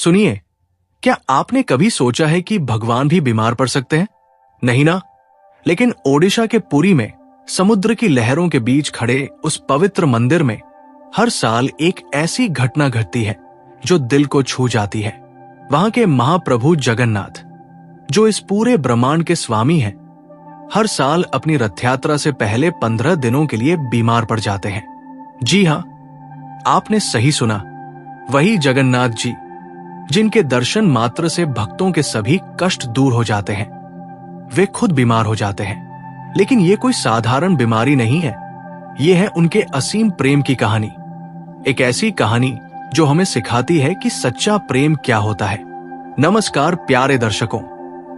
सुनिए, क्या आपने कभी सोचा है कि भगवान भी बीमार पड़ सकते हैं? नहीं ना? लेकिन ओडिशा के पुरी में समुद्र की लहरों के बीच खड़े उस पवित्र मंदिर में हर साल एक ऐसी घटना घटती है जो दिल को छू जाती है। वहां के महाप्रभु जगन्नाथ, जो इस पूरे ब्रह्मांड के स्वामी हैं, हर साल अपनी रथ यात्रा से पहले 15 दिनों के लिए बीमार पड़ जाते हैं। जी हां, आपने सही सुना, वही जगन्नाथ जी, जिनके दर्शन मात्र से भक्तों के सभी कष्ट दूर हो जाते हैं। वे खुद बीमार हो जाते हैं, लेकिन ये कोई साधारण बीमारी नहीं है। ये है उनके असीम प्रेम की कहानी। एक ऐसी कहानी जो हमें सिखाती है कि सच्चा प्रेम क्या होता है। नमस्कार प्यारे दर्शकों,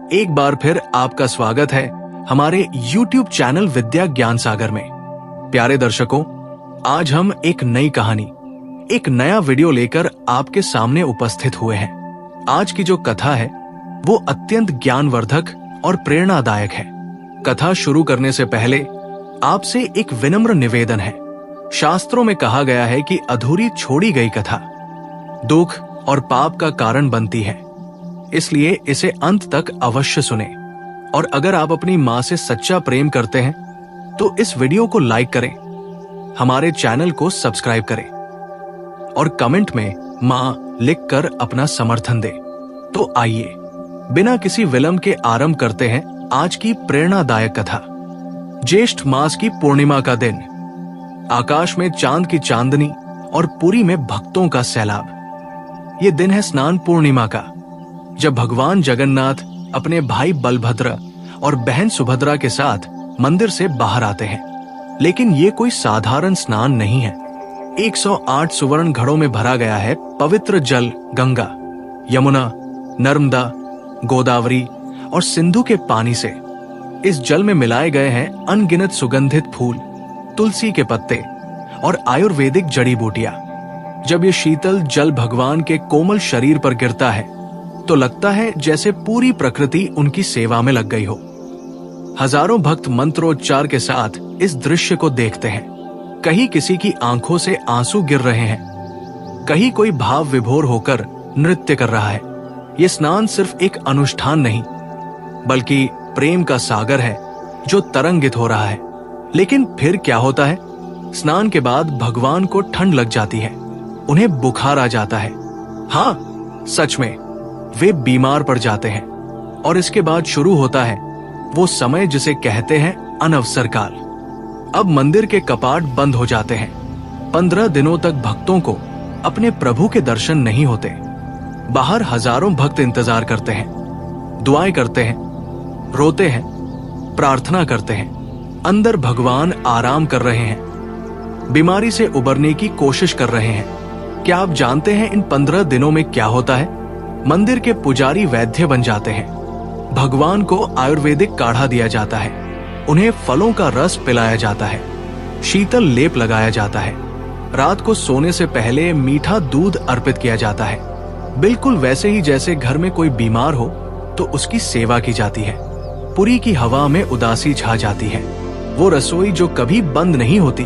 एक बार फिर आपका स्वागत है हमारे YouTube चैनल विद्या ज्ञान सागर में। प्यारे दर्शकों, आज हम एक नई कहानी, एक नया वीडियो लेकर आपके सामने उपस्थित हुए हैं। आज की जो कथा है वो अत्यंत ज्ञानवर्धक और प्रेरणादायक है। कथा शुरू करने से पहले आपसे एक विनम्र निवेदन है। शास्त्रों में कहा गया है कि अधूरी छोड़ी गई कथा दुख और पाप का कारण बनती है, इसलिए इसे अंत तक अवश्य सुने। और अगर आप अपनी माँ से सच्चा प्रेम करते हैं तो इस वीडियो को लाइक करें, हमारे चैनल को सब्सक्राइब करें और कमेंट में माँ लिखकर अपना समर्थन दें। तो आइए बिना किसी विलंब के आरंभ करते हैं आज की प्रेरणादायक कथा। ज्येष्ठ मास की पूर्णिमा का दिन, आकाश में चांद की चांदनी और पुरी में भक्तों का सैलाब। ये दिन है स्नान पूर्णिमा का, जब भगवान जगन्नाथ अपने भाई बलभद्र और बहन सुभद्रा के साथ मंदिर से बाहर आते हैं। लेकिन ये कोई साधारण स्नान नहीं है। 108 सुवर्ण घड़ों में भरा गया है पवित्र जल गंगा, यमुना, नर्मदा, गोदावरी और सिंधु के पानी से। इस जल में मिलाए गए हैं अनगिनत सुगंधित फूल, तुलसी के पत्ते और आयुर्वेदिक जड़ी बूटियां। जब ये शीतल जल भगवान के कोमल शरीर पर गिरता है तो लगता है जैसे पूरी प्रकृति उनकी सेवा में लग गई हो। हजारों भक्त मंत्रोच्चार के साथ इस दृश्य को देखते हैं। कहीं किसी की आंखों से आंसू गिर रहे हैं, कहीं कोई भाव विभोर होकर नृत्य कर रहा है। ये स्नान सिर्फ एक अनुष्ठान नहीं, बल्कि प्रेम का सागर है जो तरंगित हो रहा है। लेकिन फिर क्या होता है? स्नान के बाद भगवान को ठंड लग जाती है, उन्हें बुखार आ जाता है। हाँ, सच में वे बीमार पड़ जाते हैं। और इसके बाद शुरू होता है वो समय जिसे कहते हैं अनवसर काल। अब मंदिर के कपाट बंद हो जाते हैं। 15 दिनों तक भक्तों को अपने प्रभु के दर्शन नहीं होते। बाहर हजारों भक्त इंतजार करते हैं, दुआएं करते हैं, रोते हैं, प्रार्थना करते हैं। अंदर भगवान आराम कर रहे हैं, बीमारी से उबरने की कोशिश कर रहे हैं। क्या आप जानते हैं इन 15 दिनों में क्या होता है? मंदिर के पुजारी वैद्य बन जाते हैं। भगवान को आयुर्वेदिक काढ़ा दिया जाता है, उन्हें फलों का रस पिलाया जाता है, शीतल लेप लगाया जाता है। रात को सोने से पहले मीठा दूध अर्पित किया जाता है, बिल्कुल वैसे ही जैसे घर में कोई बीमार हो तो उसकी सेवा की जाती है। पुरी की हवा में उदासी छा जाती है। वो रसोई जो कभी बंद नहीं होती,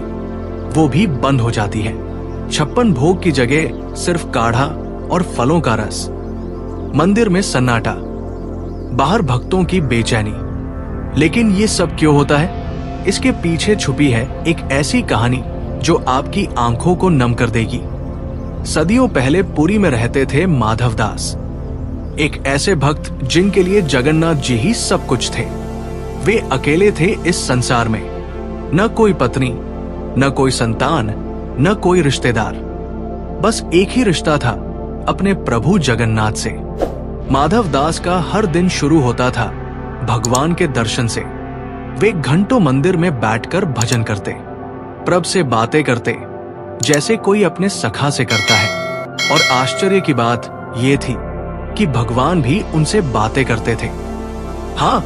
वो भी बंद हो जाती है। 56 भोग की जगह सिर्फ काढ़ा और फलों का रस। मंदिर में सन्नाटा, बाहर भक्तों की बेचैनी। लेकिन ये सब क्यों होता है? इसके पीछे छुपी है एक ऐसी कहानी जो आपकी आंखों को नम कर देगी। सदियों पहले पुरी में रहते थे माधव दास, एक ऐसे भक्त जिनके लिए जगन्नाथ जी ही सब कुछ थे। वे अकेले थे इस संसार में, न कोई पत्नी, न कोई संतान, न कोई रिश्तेदार। बस एक ही रिश्ता था, अपने प्रभु जगन्नाथ से। माधव दास का हर दिन शुरू होता था भगवान के दर्शन से। वे घंटों मंदिर में बैठकर भजन करते, प्रभु से बातें करते जैसे कोई अपने सखा से करता है। और आश्चर्य की बात यह थी कि भगवान भी उनसे बातें करते थे। हाँ,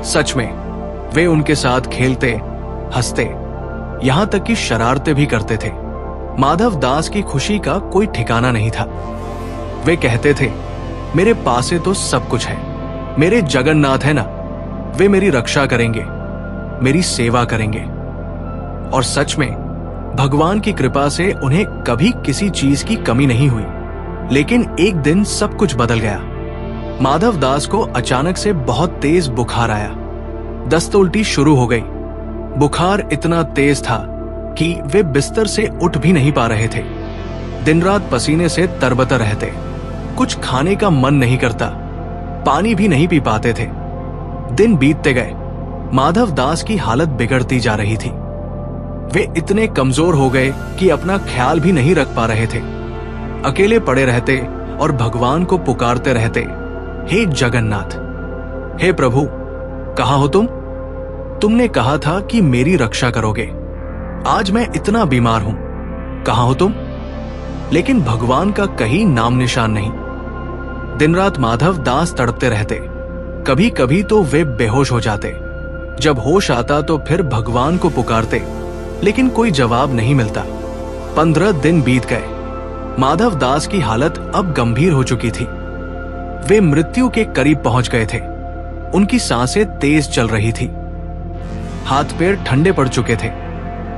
सच में वे उनके साथ खेलते, हंसते, यहां तक कि शरारतें भी करते थे। माधव दास की खुशी का कोई ठिकाना नहीं था। वे कहते थे, मेरे पासे तो सब कुछ है, मेरे जगन्नाथ है ना, वे मेरी रक्षा करेंगे, मेरी सेवा करेंगे। और सच में भगवान की कृपा से उन्हें कभी किसी चीज की कमी नहीं हुई। लेकिन एक दिन सब कुछ बदल गया। माधव दास को अचानक से बहुत तेज बुखार आया। दस्त उल्टी शुरू हो गई। बुखार इतना तेज था कि वे बिस्तर से उठ भी नहीं पा रहे थे। दिन रात पसीने से तरबतर रहते। कुछ खाने का मन नहीं करता, पानी भी नहीं पी पाते थे। दिन बीतते गए, माधव दास की हालत बिगड़ती जा रही थी। वे इतने कमजोर हो गए कि अपना ख्याल भी नहीं रख पा रहे थे। अकेले पड़े रहते और भगवान को पुकारते रहते, हे जगन्नाथ, हे प्रभु, कहाँ हो तुम? तुमने कहा था कि मेरी रक्षा करोगे। आज मैं इतना बीमार हूं, कहाँ हो तुम? लेकिन भगवान का कहीं नाम निशान नहीं। दिन रात माधव दास तड़पते रहते। कभी कभी तो वे बेहोश हो जाते। जब होश आता तो फिर भगवान को पुकारते, लेकिन कोई जवाब नहीं मिलता। 15 दिन बीत गए। माधव दास की हालत अब गंभीर हो चुकी थी। वे मृत्यु के करीब पहुंच गए थे। उनकी सांसें तेज चल रही थी। हाथ पैर ठंडे पड़ चुके थे।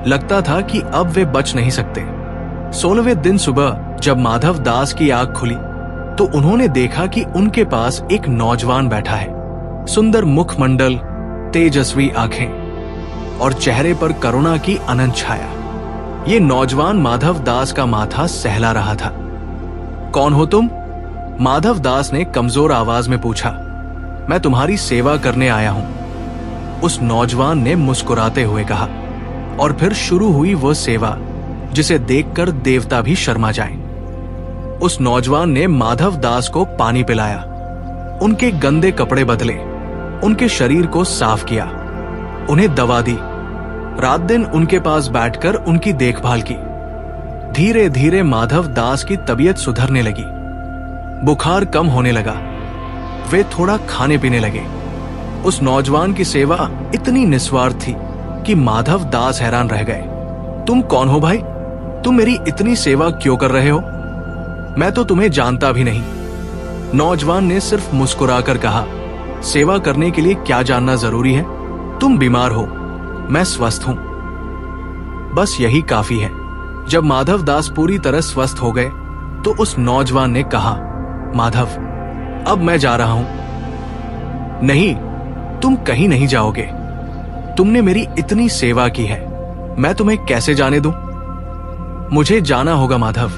लगता था कि अब वे बच नहीं सकते। 16वें दिन सुबह जब माधव दास की आंख खुली तो उन्होंने देखा कि उनके पास एक नौजवान बैठा है। सुंदर मुखमंडल, तेजस्वी आंखें और चेहरे पर करुणा की अनंत छाया। ये नौजवान माधव दास का माथा सहला रहा था। कौन हो तुम? माधव दास ने कमजोर आवाज में पूछा। मैं तुम्हारी सेवा करने आया हूं, उस नौजवान ने मुस्कुराते हुए कहा। और फिर शुरू हुई वो सेवा जिसे देखकर देवता भी शर्मा जाएं। उस नौजवान ने माधव दास को पानी पिलाया, उनके गंदे कपड़े बदले, उनके शरीर को साफ किया, उन्हें दवा दी। रात दिन उनके पास बैठकर उनकी देखभाल की। धीरे धीरे माधव दास की तबीयत सुधरने लगी। बुखार कम होने लगा। वे थोड़ा खाने पीने लगे। उस नौजवान की सेवा इतनी निस्वार्थ थी कि माधव दास हैरान रह गए। तुम कौन हो भाई? तुम मेरी इतनी सेवा क्यों कर रहे हो? मैं तो तुम्हें जानता भी नहीं। नौजवान ने सिर्फ मुस्कुराकर कहा, सेवा करने के लिए क्या जानना जरूरी है? तुम बीमार हो, मैं स्वस्थ हूं, बस यही काफी है। जब माधव दास पूरी तरह स्वस्थ हो गए तो उस नौजवान ने कहा, माधव, अब मैं जा रहा हूं। नहीं, तुम कहीं नहीं जाओगे। तुमने मेरी इतनी सेवा की है, मैं तुम्हें कैसे जाने दूं? मुझे जाना होगा माधव,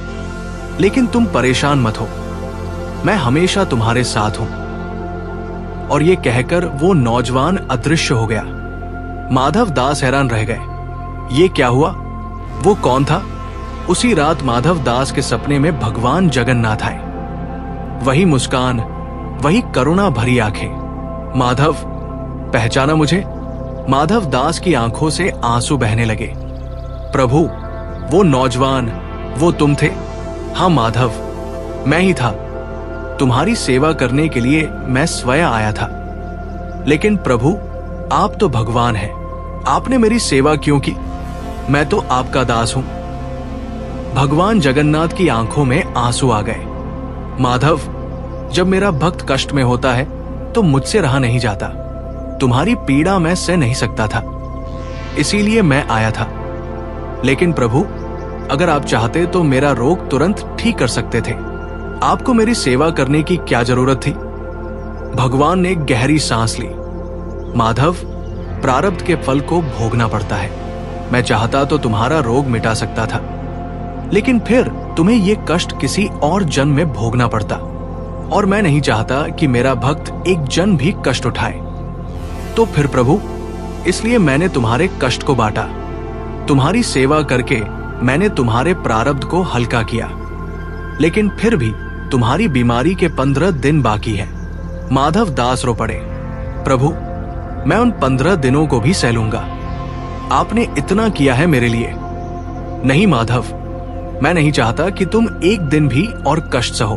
लेकिन तुम परेशान मत हो, मैं हमेशा तुम्हारे साथ हूं। और ये कहकर वो नौजवान अदृश्य हो गया। माधव दास हैरान रह गए। ये क्या हुआ? वो कौन था? उसी रात माधव दास के सपने में भगवान जगन्नाथ आए। वही मुस्कान, वही करुणा भरी आंखें। माधव, पहचाना मुझे? माधव दास की आंखों से आंसू बहने लगे। प्रभु, वो नौजवान, वो तुम थे? हाँ माधव, मैं ही था। तुम्हारी सेवा करने के लिए मैं स्वयं आया था। लेकिन प्रभु, आप तो भगवान हैं, आपने मेरी सेवा क्यों की? मैं तो आपका दास हूं। भगवान जगन्नाथ की आंखों में आंसू आ गए। माधव, जब मेरा भक्त कष्ट में होता है तो मुझसे रहा नहीं जाता। तुम्हारी पीड़ा मैं सह नहीं सकता था, इसीलिए मैं आया था। लेकिन प्रभु, अगर आप चाहते तो मेरा रोग तुरंत ठीक कर सकते थे। आपको मेरी सेवा करने की क्या जरूरत थी? भगवान ने गहरी सांस ली। माधव, प्रारब्ध के फल को भोगना पड़ता है। मैं चाहता तो तुम्हारा रोग मिटा सकता था, लेकिन फिर तुम्हें यह कष्ट किसी और जन्म में भोगना पड़ता। और मैं नहीं चाहता कि मेरा भक्त एक जन्म भी कष्ट उठाए। तो फिर प्रभु, इसलिए मैंने तुम्हारे कष्ट को बांटा। तुम्हारी सेवा करके मैंने तुम्हारे प्रारब्ध को हल्का किया। लेकिन फिर भी तुम्हारी बीमारी के 15 दिन बाकी है। माधव दास रो पड़े। प्रभु, मैं उन 15 दिनों को भी सह लूंगा। आपने इतना किया है मेरे लिए। नहीं माधव, मैं नहीं चाहता कि तुम एक दिन भी और कष्ट सहो।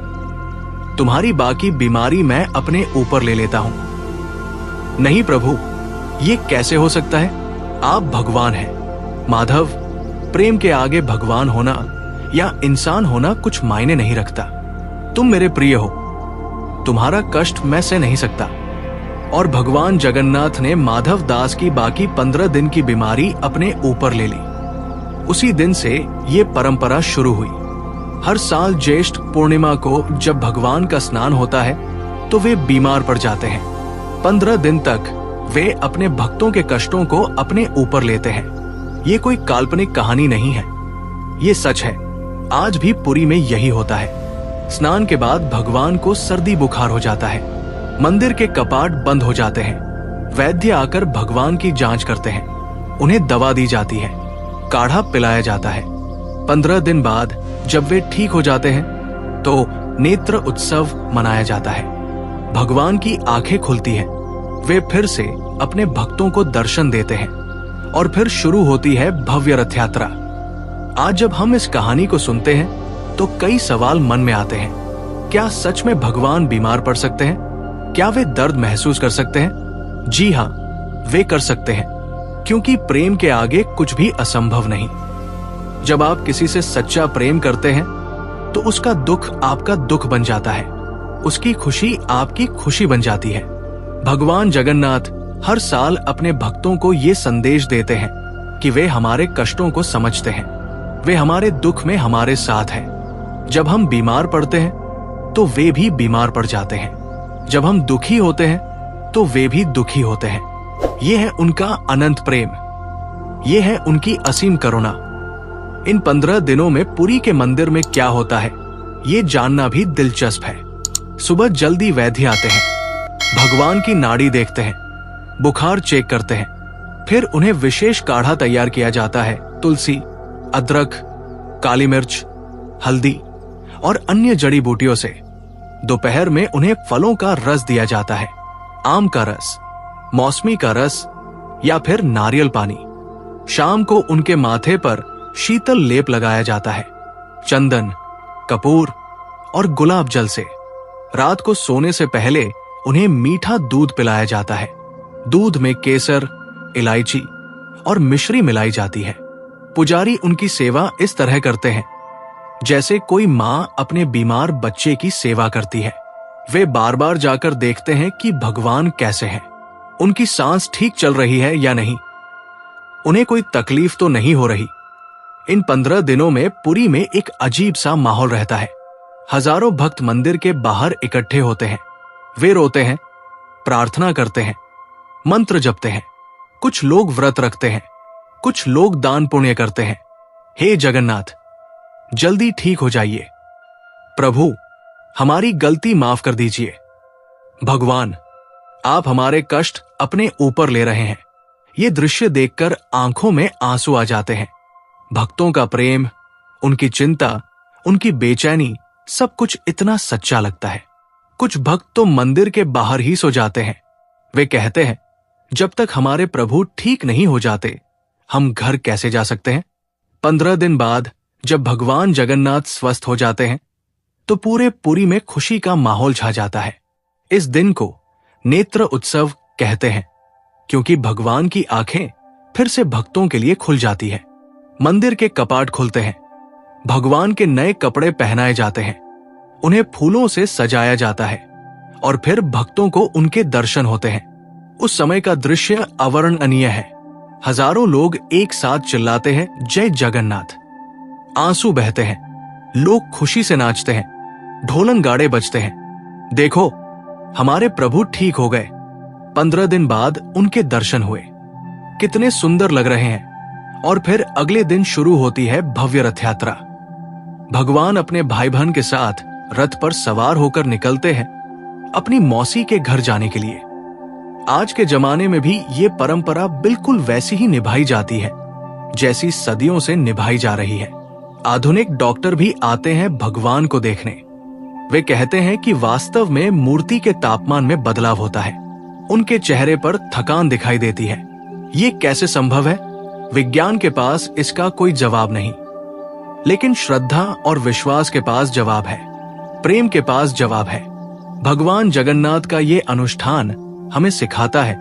तुम्हारी बाकी बीमारी मैं अपने ऊपर ले लेता हूं। नहीं प्रभु, ये कैसे हो सकता है? आप भगवान हैं। माधव, प्रेम के आगे भगवान होना या इंसान होना कुछ मायने नहीं रखता। तुम मेरे प्रिय हो, तुम्हारा कष्ट मैं सह नहीं सकता। और भगवान जगन्नाथ ने माधव दास की बाकी 15 दिन की बीमारी अपने ऊपर ले ली। उसी दिन से ये परंपरा शुरू हुई। हर साल ज्येष्ठ पूर्णिमा को जब भगवान का स्नान होता है तो वे बीमार पड़ जाते हैं। 15 दिन तक वे अपने भक्तों के कष्टों को अपने ऊपर लेते हैं। ये कोई काल्पनिक कहानी नहीं है, ये सच है। आज भी पुरी में यही होता है। स्नान के बाद भगवान को सर्दी बुखार हो जाता है। मंदिर के कपाट बंद हो जाते हैं। वैद्य आकर भगवान की जांच करते हैं। उन्हें दवा दी जाती है, काढ़ा पिलाया जाता है। 15 दिन बाद जब वे ठीक हो जाते हैं तो नेत्र उत्सव मनाया जाता है। भगवान की आंखें खुलती हैं। वे फिर से अपने भक्तों को दर्शन देते हैं और फिर शुरू होती है भव्य रथ यात्रा। आज जब हम इस कहानी को सुनते हैं तो कई सवाल मन में आते हैं। क्या सच में भगवान बीमार पड़ सकते हैं? क्या वे दर्द महसूस कर सकते हैं? जी हाँ, वे कर सकते हैं, क्योंकि प्रेम के आगे कुछ भी असंभव नहीं। जब आप किसी से सच्चा प्रेम करते हैं तो उसका दुख आपका दुख बन जाता है, उसकी खुशी आपकी खुशी बन जाती है। भगवान जगन्नाथ हर साल अपने भक्तों को ये संदेश देते हैं कि वे हमारे कष्टों को समझते हैं, वे हमारे दुख में हमारे साथ हैं। जब हम बीमार पड़ते हैं तो वे भी बीमार पड़ जाते हैं। जब हम दुखी होते हैं तो वे भी दुखी होते हैं। ये है उनका अनंत प्रेम, ये है उनकी असीम करुणा। इन 15 दिनों में पुरी के मंदिर में क्या होता है, ये जानना भी दिलचस्प है। सुबह जल्दी वैद्य आते हैं, भगवान की नाड़ी देखते हैं, बुखार चेक करते हैं। फिर उन्हें विशेष काढ़ा तैयार किया जाता है। तुलसी, अदरक, काली मिर्च, हल्दी और अन्य जड़ी बूटियों से। दोपहर में उन्हें फलों का रस दिया जाता है, आम का रस, मौसमी का रस या फिर नारियल पानी। शाम को उनके माथे पर शीतल लेप लगाया जाता है, चंदन, कपूर और गुलाब जल से। रात को सोने से पहले उन्हें मीठा दूध पिलाया जाता है। दूध में केसर, इलायची और मिश्री मिलाई जाती है। पुजारी उनकी सेवा इस तरह करते हैं जैसे कोई माँ अपने बीमार बच्चे की सेवा करती है। वे बार बार जाकर देखते हैं कि भगवान कैसे हैं, उनकी सांस ठीक चल रही है या नहीं, उन्हें कोई तकलीफ तो नहीं हो रही। इन 15 दिनों में पुरी में एक अजीब सा माहौल रहता है। हजारों भक्त मंदिर के बाहर इकट्ठे होते हैं। वे रोते हैं, प्रार्थना करते हैं, मंत्र जपते हैं। कुछ लोग व्रत रखते हैं, कुछ लोग दान पुण्य करते हैं। हे जगन्नाथ, जल्दी ठीक हो जाइए। प्रभु, हमारी गलती माफ कर दीजिए। भगवान, आप हमारे कष्ट अपने ऊपर ले रहे हैं। ये दृश्य देखकर आंखों में आंसू आ जाते हैं। भक्तों का प्रेम, उनकी चिंता, उनकी बेचैनी, सब कुछ इतना सच्चा लगता है। कुछ भक्त तो मंदिर के बाहर ही सो जाते हैं। वे कहते हैं, जब तक हमारे प्रभु ठीक नहीं हो जाते हम घर कैसे जा सकते हैं। 15 दिन बाद जब भगवान जगन्नाथ स्वस्थ हो जाते हैं तो पूरे पुरी में खुशी का माहौल छा जाता है। इस दिन को नेत्र उत्सव कहते हैं, क्योंकि भगवान की आंखें फिर से भक्तों के लिए खुल जाती है। मंदिर के कपाट खुलते हैं, भगवान के नए कपड़े पहनाए जाते हैं, उन्हें फूलों से सजाया जाता है और फिर भक्तों को उनके दर्शन होते हैं। उस समय का दृश्य अवर्णनीय है। हजारों लोग एक साथ चिल्लाते हैं, जय जगन्नाथ। आंसू बहते हैं, लोग खुशी से नाचते हैं, ढोलन गाड़े बजते हैं। देखो, हमारे प्रभु ठीक हो गए। 15 दिन बाद उनके दर्शन हुए, कितने सुंदर लग रहे हैं। और फिर अगले दिन शुरू होती है भव्य रथ यात्रा। भगवान अपने भाई बहन के साथ रथ पर सवार होकर निकलते हैं अपनी मौसी के घर जाने के लिए। आज के जमाने में भी ये परंपरा बिल्कुल वैसी ही निभाई जाती है जैसी सदियों से निभाई जा रही है। आधुनिक डॉक्टर भी आते हैं भगवान को देखने। वे कहते हैं कि वास्तव में मूर्ति के तापमान में बदलाव होता है, उनके चेहरे पर थकान दिखाई देती है। ये कैसे संभव है? विज्ञान के पास इसका कोई जवाब नहीं, लेकिन श्रद्धा और विश्वास के पास जवाब है, प्रेम के पास जवाब है। भगवान जगन्नाथ का ये अनुष्ठान हमें सिखाता है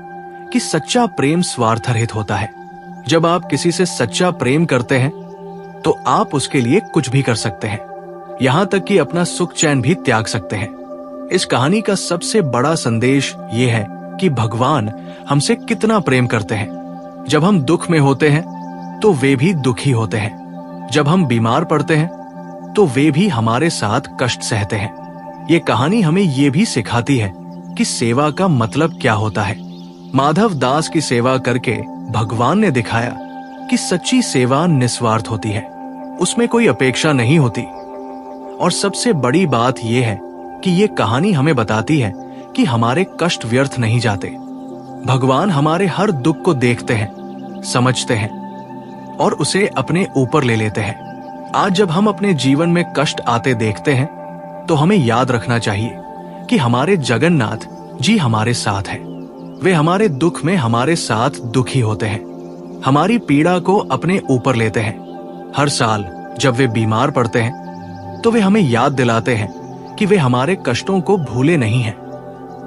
कि सच्चा प्रेम स्वार्थरहित होता है। जब आप किसी से सच्चा प्रेम करते हैं तो आप उसके लिए कुछ भी कर सकते हैं, यहां तक कि अपना सुख चैन भी त्याग सकते हैं। इस कहानी का सबसे बड़ा संदेश ये है कि भगवान हमसे कितना प्रेम करते हैं। जब हम दुख में होते हैं तो वे भी दुखी होते हैं। जब हम बीमार पड़ते हैं तो वे भी हमारे साथ कष्ट सहते हैं। ये कहानी हमें ये भी सिखाती है कि सेवा का मतलब क्या होता है। माधव दास की सेवा करके भगवान ने दिखाया कि सच्ची सेवा निस्वार्थ होती है, उसमें कोई अपेक्षा नहीं होती। और सबसे बड़ी बात यह है कि ये कहानी हमें बताती है कि हमारे कष्ट व्यर्थ नहीं जाते। भगवान हमारे हर दुख को देखते हैं, समझते हैं और उसे अपने ऊपर ले लेते हैं। आज जब हम अपने जीवन में कष्ट आते देखते हैं तो हमें याद रखना चाहिए कि हमारे जगन्नाथ जी हमारे साथ हैं। वे हमारे दुख में हमारे साथ दुखी होते हैं, हमारी पीड़ा को अपने ऊपर लेते हैं। हर साल जब वे बीमार पड़ते हैं तो वे हमें याद दिलाते हैं कि वे हमारे कष्टों को भूले नहीं हैं।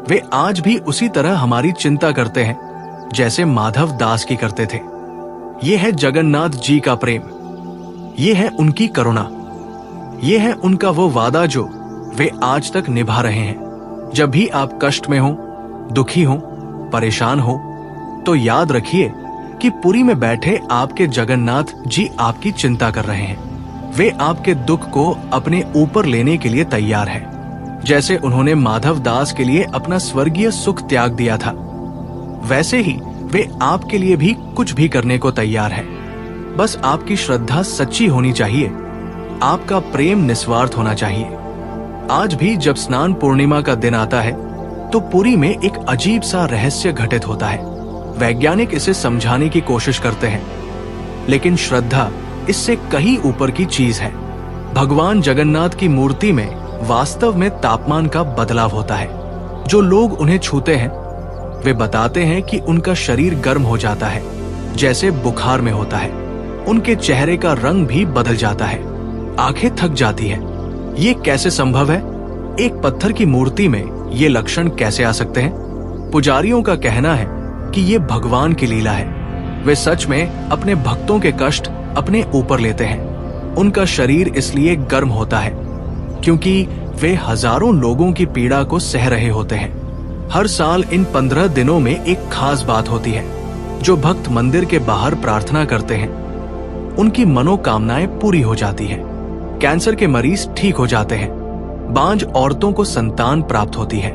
वे आज भी उसी तरह हमारी चिंता करते हैं जैसे माधव दास की करते थे। ये है जगन्नाथ जी का प्रेम, ये है उनकी करुणा, ये है उनका वो वादा जो वे आज तक निभा रहे हैं। जब भी आप कष्ट में हो, दुखी हो, परेशान हो, तो याद रखिए कि पुरी में बैठे आपके जगन्नाथ जी आपकी चिंता कर रहे हैं। वे आपके दुख को अपने ऊपर लेने के लिए तैयार हैं। जैसे उन्होंने माधव दास के लिए अपना स्वर्गीय सुख त्याग दिया था, वैसे ही वे आपके लिए भी कुछ भी करने को तैयार है। बस आपकी श्रद्धा सच्ची होनी चाहिए, आपका प्रेम निस्वार्थ होना चाहिए। आज भी जब स्नान पूर्णिमा का दिन आता है तो पुरी में एक अजीब सा रहस्य घटित होता है। वैज्ञानिक इसे समझाने की कोशिश करते हैं, लेकिन श्रद्धा इससे कहीं ऊपर की चीज है। भगवान जगन्नाथ की मूर्ति में वास्तव में तापमान का बदलाव होता है। जो लोग उन्हें छूते हैं वे बताते हैं कि उनका शरीर गर्म हो जाता है, जैसे बुखार में होता है। उनके चेहरे का रंग भी बदल जाता है, आंखें थक जाती हैं। ये कैसे संभव है? एक पत्थर की मूर्ति में ये लक्षण कैसे आ सकते हैं? पुजारियों का कहना है कि ये भगवान की लीला है। वे सच में अपने भक्तों के कष्ट अपने ऊपर लेते हैं। उनका शरीर इसलिए गर्म होता है क्योंकि वे हजारों लोगों की पीड़ा को सह रहे होते हैं। हर साल इन 15 दिनों में एक खास बात होती है। जो भक्त मंदिर के बाहर प्रार्थना करते हैं उनकी मनोकामनाएं पूरी हो जाती हैं। कैंसर के मरीज ठीक हो जाते हैं, बांझ औरतों को संतान प्राप्त होती है,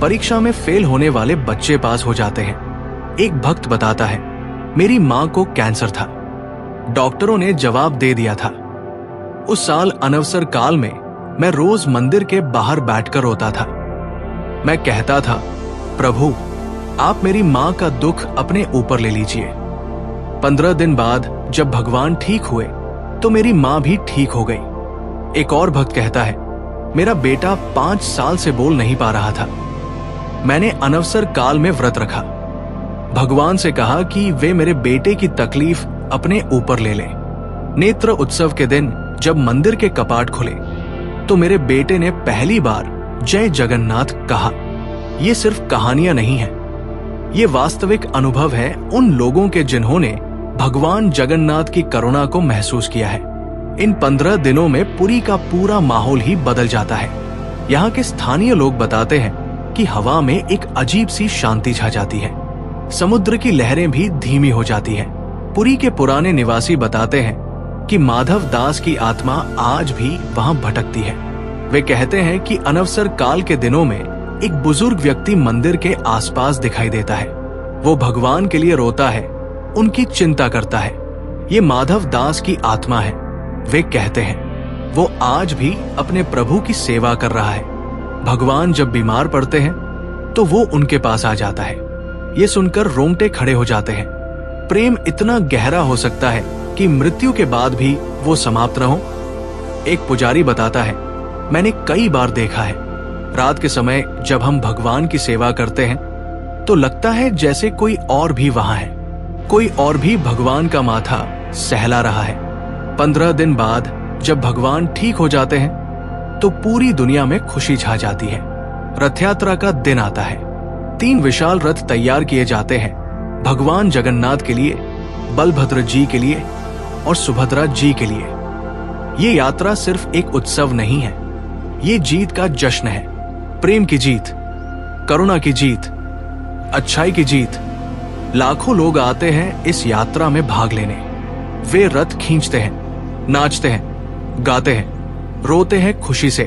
परीक्षा में फेल होने वाले बच्चे पास हो जाते हैं। एक भक्त बताता है, मेरी मां को कैंसर था, डॉक्टरों ने जवाब दे दिया था। उस साल अनवसर काल में मैं रोज मंदिर के बाहर बैठकर रोता था। मैं कहता था, प्रभु आप मेरी मां का दुख अपने ऊपर ले लीजिए। 15 दिन बाद जब भगवान ठीक हुए तो मेरी मां भी ठीक हो गई। एक और भक्त कहता है, मेरा बेटा 5 साल से बोल नहीं पा रहा था। मैंने अनवसर काल में व्रत रखा, भगवान से कहा कि वे मेरे बेटे की तकलीफ अपने ऊपर ले लें। नेत्र उत्सव के दिन जब मंदिर के कपाट खुले तो मेरे बेटे ने पहली बार जय जगन्नाथ कहा। ये सिर्फ कहानियां नहीं है, ये वास्तविक अनुभव है उन लोगों के जिन्होंने भगवान जगन्नाथ की करुणा को महसूस किया है। इन 15 दिनों में पुरी का पूरा माहौल ही बदल जाता है। यहाँ के स्थानीय लोग बताते हैं कि हवा में एक अजीब सी शांति छा जाती है, समुद्र की लहरें भी धीमी हो जाती हैं। पुरी के पुराने निवासी बताते हैं कि माधव दास की आत्मा आज भी वहां भटकती है। वे कहते हैं कि अनवसर काल के दिनों में एक बुजुर्ग व्यक्ति मंदिर के आसपास दिखाई देता है। वो भगवान के लिए रोता है, उनकी चिंता करता है। ये माधव दास की आत्मा है। वे कहते हैं वो आज भी अपने प्रभु की सेवा कर रहा है। भगवान जब बीमार पड़ते हैं तो वो उनके पास आ जाता है। ये सुनकर रोंगटे खड़े हो जाते हैं। प्रेम इतना गहरा हो सकता है कि मृत्यु के बाद भी वो समाप्त न हो। एक पुजारी बताता है, मैंने कई बार देखा है, रात के समय जब हम भगवान की सेवा करते हैं तो लगता है जैसे कोई और भी वहां है, कोई और भी भगवान का माथा सहला रहा है। 15 दिन बाद जब भगवान ठीक हो जाते हैं तो पूरी दुनिया में खुशी छा जाती है। रथ यात्रा का दिन आता है। 3 विशाल रथ तैयार किए जाते हैं, भगवान जगन्नाथ के लिए, बलभद्र जी के लिए और सुभद्रा जी के लिए। ये यात्रा सिर्फ एक उत्सव नहीं है, ये जीत का जश्न है। प्रेम की जीत, करुणा की जीत, अच्छाई की जीत। लाखों लोग आते हैं इस यात्रा में भाग लेने। वे रथ खींचते हैं, नाचते हैं, गाते हैं रोते हैं खुशी से,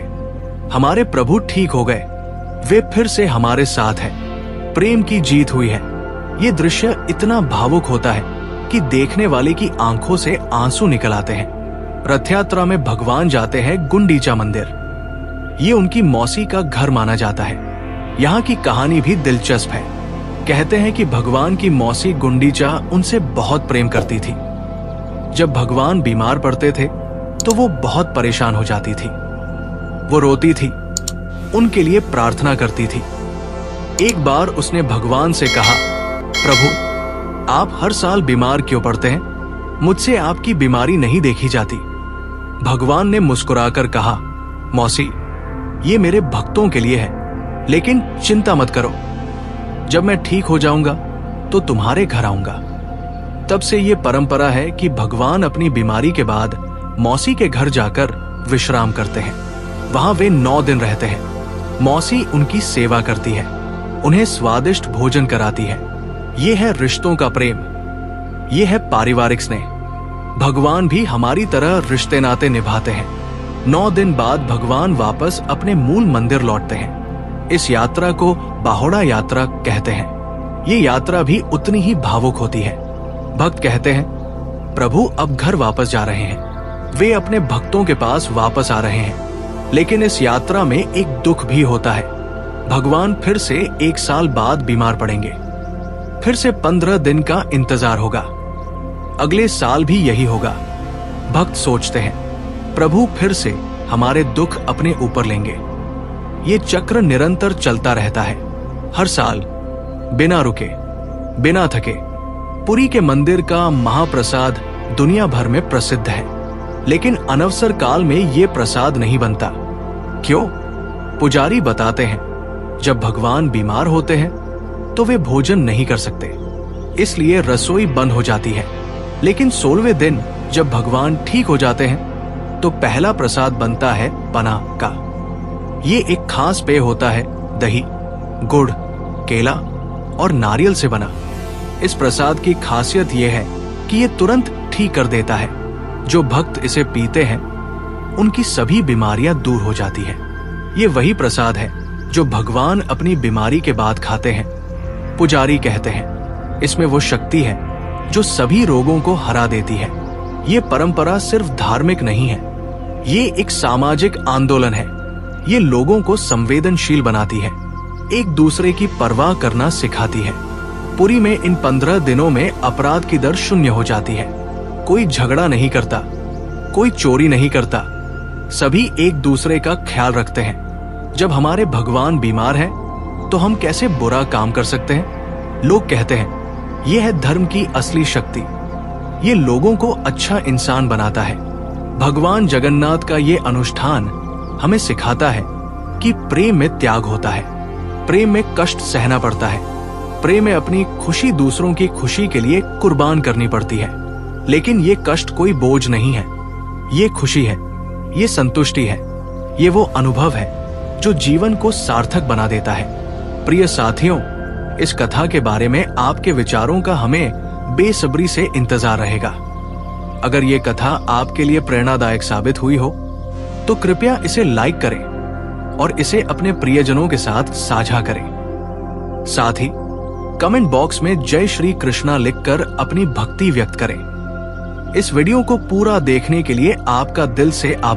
हमारे प्रभु ठीक हो गए, वे फिर से हमारे साथ हैं, प्रेम की जीत हुई है। ये दृश्य इतना भावुक होता है कि देखने वाले की आंखों से आंसू निकल आते हैं। रथ यात्रा में भगवान जाते हैं गुंडीचा मंदिर। ये उनकी मौसी का घर माना जाता है। यहाँ की कहानी भी दिलचस्प है। कहते हैं कि भगवान की मौसी गुंडीचा उनसे बहुत प्रेम करती थी। जब भगवान बीमार पड़ते थे तो वो बहुत परेशान हो जाती थी। वो रोती थी, उनके लिए प्रार्थना करती थी। एक बार उसने भगवान से कहा, प्रभु, आप हर साल बीमार क्यों पड़ते हैं? मुझसे आपकी बीमारी नहीं देखी जाती। भगवान ने मुस्कुराकर कहा, मौसी, ये मेरे भक्तों के लिए है, लेकिन चिंता मत करो, जब मैं ठीक हो जाऊंगा तो तुम्हारे घर आऊंगा। तब से ये परंपरा है कि भगवान अपनी बीमारी के बाद मौसी के घर जाकर विश्राम करते हैं। वहां वे 9 दिन रहते हैं। मौसी उनकी सेवा करती है, उन्हें स्वादिष्ट भोजन कराती है। ये है रिश्तों का प्रेम, ये है पारिवारिक स्नेह। भगवान भी हमारी तरह रिश्ते नाते निभाते हैं। 9 दिन बाद भगवान वापस अपने मूल मंदिर लौटते हैं। इस यात्रा को बाहोड़ा यात्रा कहते हैं। ये यात्रा भी उतनी ही भावुक होती है। भक्त कहते हैं, प्रभु अब घर वापस जा रहे हैं, वे अपने भक्तों के पास वापस आ रहे हैं। लेकिन इस यात्रा में एक दुख भी होता है। भगवान फिर से 1 साल बाद बीमार पड़ेंगे। फिर से 15 दिन का इंतजार होगा। अगले साल भी यही होगा। भक्त सोचते हैं, प्रभु फिर से हमारे दुख अपने ऊपर लेंगे। ये चक्र निरंतर चलता रहता है। हर साल बिना रुके, बिना थके। पुरी के मंदिर का महाप्रसाद दुनिया भर में प्रसिद्ध है, लेकिन अनवसर काल में ये प्रसाद नहीं बनता। क्यों? पुजारी बताते हैं, जब भगवान बीमार होते हैं तो वे भोजन नहीं कर सकते, इसलिए रसोई बंद हो जाती है। लेकिन 16वें दिन जब भगवान ठीक हो जाते हैं तो पहला प्रसाद बनता है पना का। ये एक खास पेय होता है, दही, गुड़, केला और नारियल से बना। इस प्रसाद की खासियत यह है कि ये तुरंत ठीक कर देता है। जो भक्त इसे पीते हैं उनकी सभी बीमारियां दूर हो जाती हैं। ये वही प्रसाद है जो भगवान अपनी बीमारी के बाद खाते हैं। पुजारी कहते हैं, इसमें वो शक्ति है जो सभी रोगों को हरा देती है। ये परंपरा सिर्फ धार्मिक नहीं है, ये एक सामाजिक आंदोलन है। ये लोगों को संवेदनशील बनाती है, एक दूसरे की परवाह करना सिखाती है। पुरी में इन 15 दिनों में अपराध की दर 0 हो जाती है। कोई झगड़ा नहीं करता, कोई चोरी नहीं करता, सभी एक दूसरे का ख्याल रखते हैं। जब हमारे भगवान बीमार हैं, तो हम कैसे बुरा काम कर सकते हैं? लोग कहते हैं, यह है धर्म की असली शक्ति, ये लोगों को अच्छा इंसान बनाता है। भगवान जगन्नाथ का ये अनुष्ठान हमें सिखाता है कि प्रेम में त्याग होता है, प्रेम में कष्ट सहना पड़ता है, प्रेम में अपनी खुशी दूसरों की खुशी के लिए कुर्बान करनी पड़ती है। लेकिन ये कष्ट कोई बोझ नहीं है, ये खुशी है, ये संतुष्टि है, ये वो अनुभव है जो जीवन को सार्थक बना देता है। प्रिय साथियों, इस कथा के बारे में आपके विचारों का हमें बेसब्री से इंतजार रहेगा। अगर ये कथा आपके लिए प्रेरणादायक साबित हुई हो तो कृपया इसे लाइक करें और इसे अपने प्रियजनों के साथ साझा करें। साथ ही कमेंट बॉक्स में जय श्री कृष्णा लिखकर अपनी भक्ति व्यक्त करें। इस वीडियो को पूरा देखने के लिए आपका दिल से आभार।